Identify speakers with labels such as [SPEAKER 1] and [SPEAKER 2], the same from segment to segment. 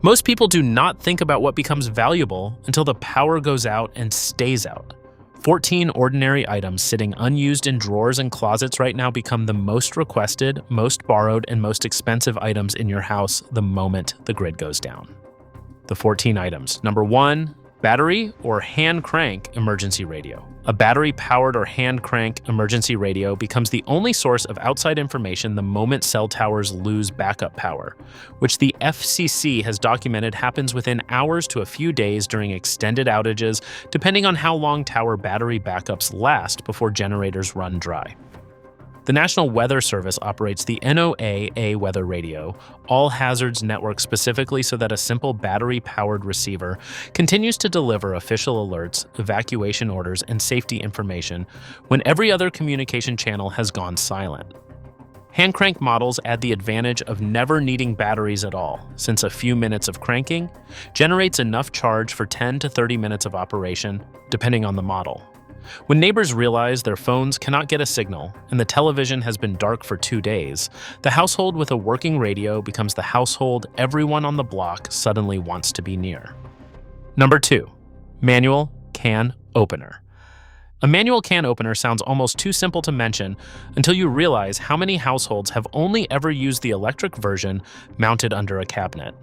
[SPEAKER 1] Most people do not think about what becomes valuable until the power goes out and stays out. 14 ordinary items sitting unused in drawers and closets right now become the most requested, most borrowed, and most expensive items in your house the moment the grid goes down. The 14 items. Number 1, battery or hand crank emergency radio. A battery-powered or hand crank emergency radio becomes the only source of outside information the moment cell towers lose backup power, which the FCC has documented happens within hours to a few days during extended outages, depending on how long tower battery backups last before generators run dry. The National Weather Service operates the NOAA weather radio, all hazards network specifically so that a simple battery-powered receiver continues to deliver official alerts, evacuation orders, and safety information when every other communication channel has gone silent. Hand crank models add the advantage of never needing batteries at all, since a few minutes of cranking generates enough charge for 10 to 30 minutes of operation, depending on the model. When neighbors realize their phones cannot get a signal and the television has been dark for 2 days, the household with a working radio becomes the household everyone on the block suddenly wants to be near. Number 2, manual can opener. A manual can opener sounds almost too simple to mention until you realize how many households have only ever used the electric version mounted under a cabinet.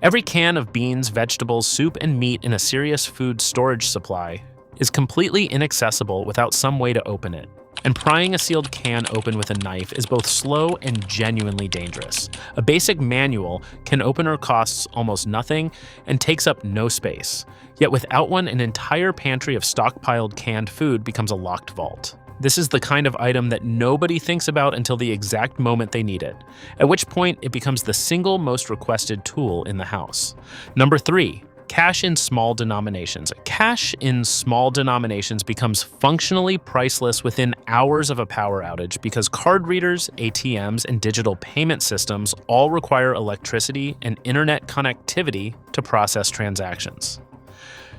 [SPEAKER 1] Every can of beans, vegetables, soup, and meat in a serious food storage supply is completely inaccessible without some way to open it, and prying a sealed can open with a knife is both slow and genuinely dangerous. A basic manual can opener costs almost nothing and takes up no space, yet without one, an entire pantry of stockpiled canned food becomes a locked vault. This is the kind of item that nobody thinks about until the exact moment they need it, at which point it becomes the single most requested tool in the house. Number 3, cash in small denominations. Cash in small denominations becomes functionally priceless within hours of a power outage because card readers, ATMs, and digital payment systems all require electricity and internet connectivity to process transactions.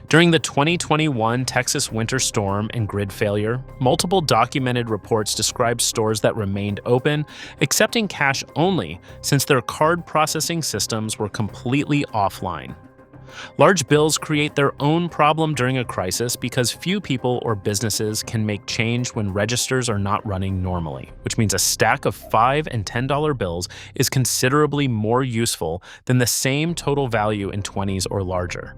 [SPEAKER 1] During the 2021 Texas winter storm and grid failure, multiple documented reports describe stores that remained open, accepting cash only since their card processing systems were completely offline. Large bills create their own problem during a crisis because few people or businesses can make change when registers are not running normally, which means a stack of $5 and $10 bills is considerably more useful than the same total value in 20s or larger.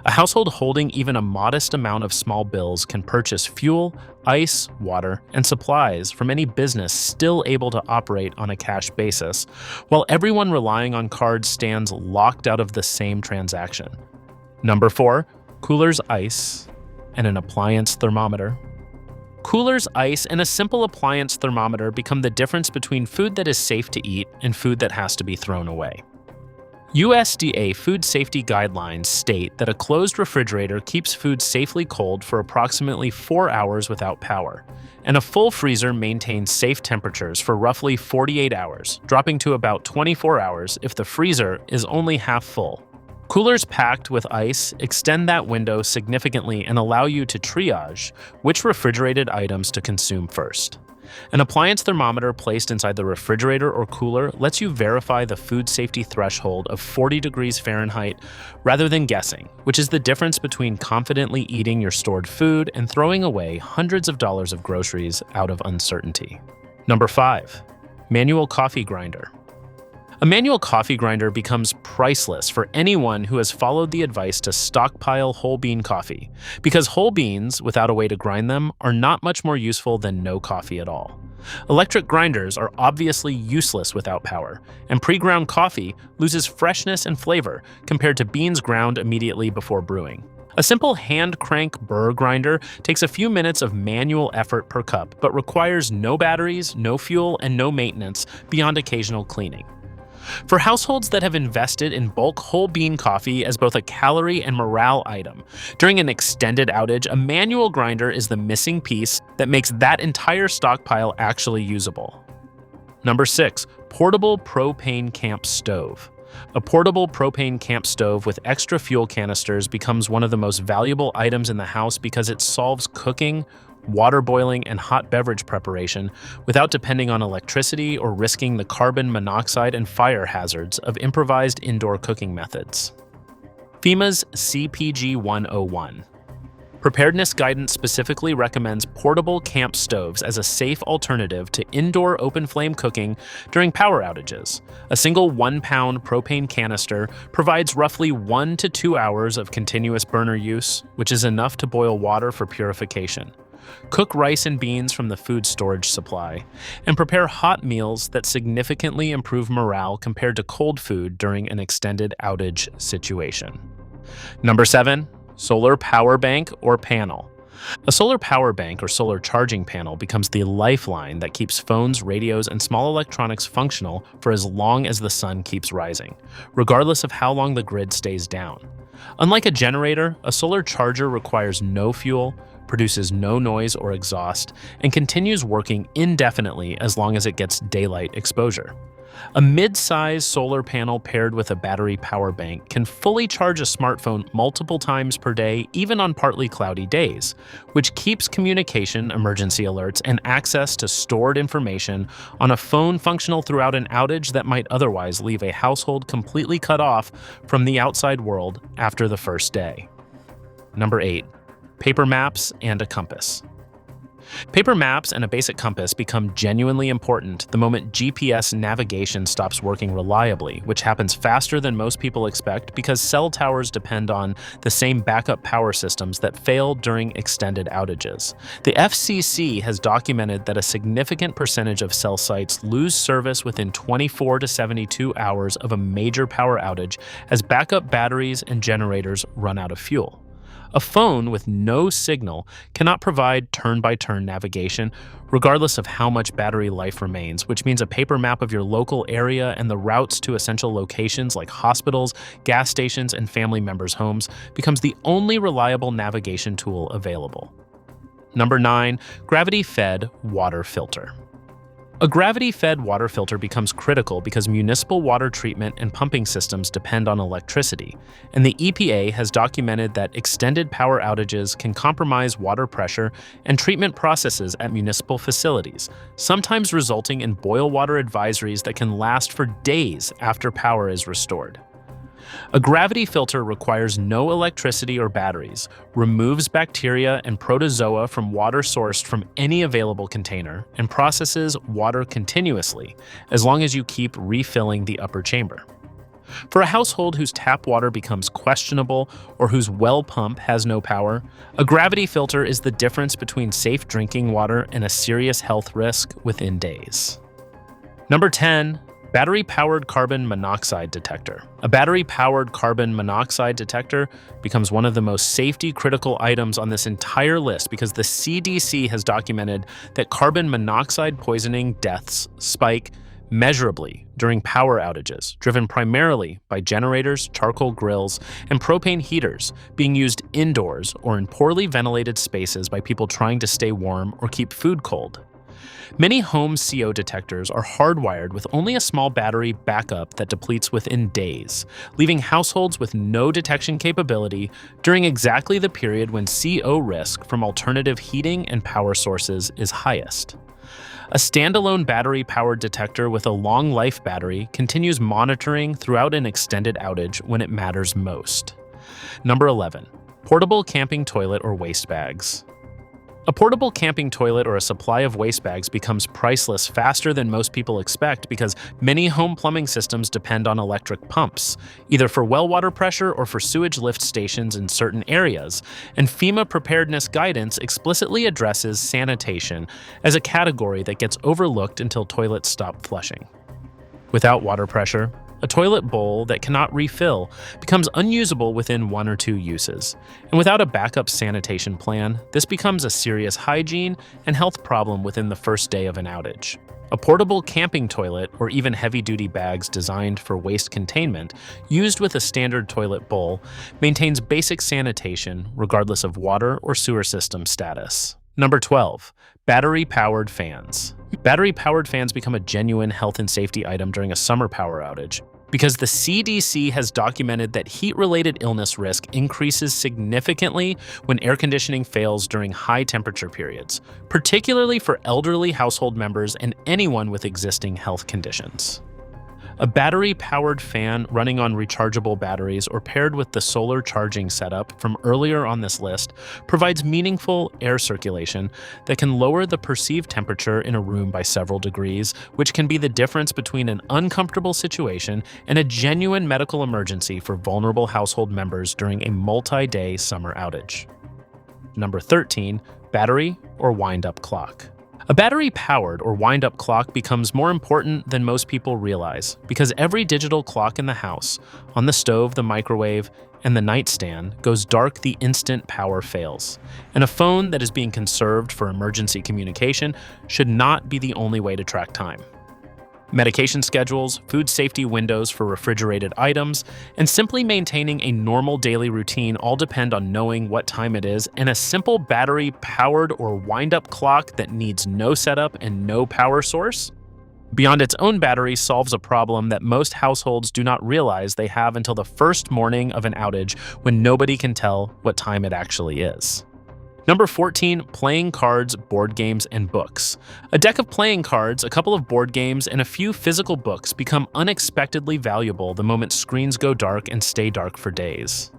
[SPEAKER 1] A household holding even a modest amount of small bills can purchase fuel, ice, water, and supplies from any business still able to operate on a cash basis, while everyone relying on cards stands locked out of the same transaction. Number 4, cooler's ice and an appliance thermometer. Cooler's ice and a simple appliance thermometer become the difference between food that is safe to eat and food that has to be thrown away. USDA food safety guidelines state that a closed refrigerator keeps food safely cold for approximately 4 hours without power, and a full freezer maintains safe temperatures for roughly 48 hours, dropping to about 24 hours if the freezer is only half full. Coolers packed with ice extend that window significantly and allow you to triage which refrigerated items to consume first. An appliance thermometer placed inside the refrigerator or cooler lets you verify the food safety threshold of 40 degrees Fahrenheit rather than guessing, which is the difference between confidently eating your stored food and throwing away hundreds of dollars of groceries out of uncertainty. Number 5, manual coffee grinder. A manual coffee grinder becomes priceless for anyone who has followed the advice to stockpile whole bean coffee, because whole beans, without a way to grind them, are not much more useful than no coffee at all. Electric grinders are obviously useless without power, and pre-ground coffee loses freshness and flavor compared to beans ground immediately before brewing. A simple hand crank burr grinder takes a few minutes of manual effort per cup, but requires no batteries, no fuel, and no maintenance beyond occasional cleaning. For households that have invested in bulk whole bean coffee as both a calorie and morale item, during an extended outage, a manual grinder is the missing piece that makes that entire stockpile actually usable. Number 6, portable propane camp stove. A portable propane camp stove with extra fuel canisters becomes one of the most valuable items in the house because it solves cooking, water boiling, and hot beverage preparation without depending on electricity or risking the carbon monoxide and fire hazards of improvised indoor cooking methods. FEMA's CPG 101. Preparedness guidance specifically recommends portable camp stoves as a safe alternative to indoor open flame cooking during power outages. A single 1-pound propane canister provides roughly 1 to 2 hours of continuous burner use, which is enough to boil water for purification. Cook rice and beans from the food storage supply, and prepare hot meals that significantly improve morale compared to cold food during an extended outage situation. Number 7. Solar power bank or panel. A solar power bank or solar charging panel becomes the lifeline that keeps phones, radios, and small electronics functional for as long as the sun keeps rising, regardless of how long the grid stays down. Unlike a generator, a solar charger requires no fuel, produces no noise or exhaust, and continues working indefinitely as long as it gets daylight exposure. A mid-size solar panel paired with a battery power bank can fully charge a smartphone multiple times per day, even on partly cloudy days, which keeps communication, emergency alerts, and access to stored information on a phone functional throughout an outage that might otherwise leave a household completely cut off from the outside world after the first day. Number 8. Paper maps and a compass. Paper maps and a basic compass become genuinely important the moment GPS navigation stops working reliably, which happens faster than most people expect because cell towers depend on the same backup power systems that fail during extended outages. The FCC has documented that a significant percentage of cell sites lose service within 24 to 72 hours of a major power outage as backup batteries and generators run out of fuel. A phone with no signal cannot provide turn-by-turn navigation, regardless of how much battery life remains, which means a paper map of your local area and the routes to essential locations like hospitals, gas stations, and family members' homes becomes the only reliable navigation tool available. Number 9. Gravity-fed water filter. A gravity-fed water filter becomes critical because municipal water treatment and pumping systems depend on electricity, and the EPA has documented that extended power outages can compromise water pressure and treatment processes at municipal facilities, sometimes resulting in boil water advisories that can last for days after power is restored. A gravity filter requires no electricity or batteries, removes bacteria and protozoa from water sourced from any available container, and processes water continuously, as long as you keep refilling the upper chamber. For a household whose tap water becomes questionable or whose well pump has no power, a gravity filter is the difference between safe drinking water and a serious health risk within days. Number 10. Battery-powered carbon monoxide detector. A battery-powered carbon monoxide detector becomes one of the most safety-critical items on this entire list because the CDC has documented that carbon monoxide poisoning deaths spike measurably during power outages, driven primarily by generators, charcoal grills, and propane heaters being used indoors or in poorly ventilated spaces by people trying to stay warm or keep food cold. Many home CO detectors are hardwired with only a small battery backup that depletes within days, leaving households with no detection capability during exactly the period when CO risk from alternative heating and power sources is highest. A standalone battery-powered detector with a long-life battery continues monitoring throughout an extended outage when it matters most. Number 11. Portable camping toilet or waste bags. A portable camping toilet or a supply of waste bags becomes priceless faster than most people expect because many home plumbing systems depend on electric pumps, either for well water pressure or for sewage lift stations in certain areas, and FEMA preparedness guidance explicitly addresses sanitation as a category that gets overlooked until toilets stop flushing. Without water pressure, a toilet bowl that cannot refill becomes unusable within 1 or 2 uses. And without a backup sanitation plan, this becomes a serious hygiene and health problem within the first day of an outage. A portable camping toilet, or even heavy-duty bags designed for waste containment, used with a standard toilet bowl, maintains basic sanitation regardless of water or sewer system status. Number 12. Battery-powered fans. Battery-powered fans become a genuine health and safety item during a summer power outage. Because the CDC has documented that heat-related illness risk increases significantly when air conditioning fails during high temperature periods, particularly for elderly household members and anyone with existing health conditions. A battery-powered fan running on rechargeable batteries or paired with the solar charging setup from earlier on this list provides meaningful air circulation that can lower the perceived temperature in a room by several degrees, which can be the difference between an uncomfortable situation and a genuine medical emergency for vulnerable household members during a multi-day summer outage. Number 13, battery or wind-up clock. A battery-powered or wind-up clock becomes more important than most people realize because every digital clock in the house, on the stove, the microwave, and the nightstand, goes dark the instant power fails. And a phone that is being conserved for emergency communication should not be the only way to track time. Medication schedules, food safety windows for refrigerated items, and simply maintaining a normal daily routine all depend on knowing what time it is, and a simple battery-powered or wind-up clock that needs no setup and no power source, beyond its own battery, solves a problem that most households do not realize they have until the first morning of an outage when nobody can tell what time it actually is. Number 14, playing cards, board games, and books. A deck of playing cards, a couple of board games, and a few physical books become unexpectedly valuable the moment screens go dark and stay dark for days.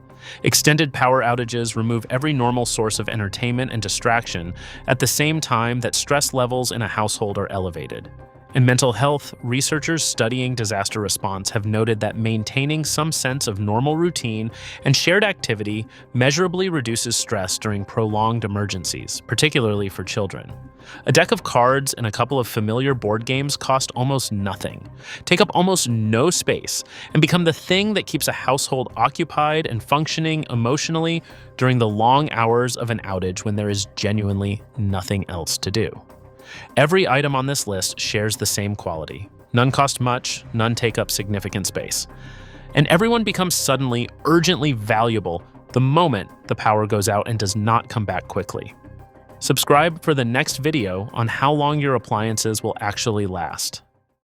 [SPEAKER 1] Extended power outages remove every normal source of entertainment and distraction at the same time that stress levels in a household are elevated. In mental health, researchers studying disaster response have noted that maintaining some sense of normal routine and shared activity measurably reduces stress during prolonged emergencies, particularly for children. A deck of cards and a couple of familiar board games cost almost nothing, take up almost no space, and become the thing that keeps a household occupied and functioning emotionally during the long hours of an outage when there is genuinely nothing else to do. Every item on this list shares the same quality. None cost much, none take up significant space. And everyone becomes suddenly urgently valuable the moment the power goes out and does not come back quickly. Subscribe for the next video on how long your appliances will actually last.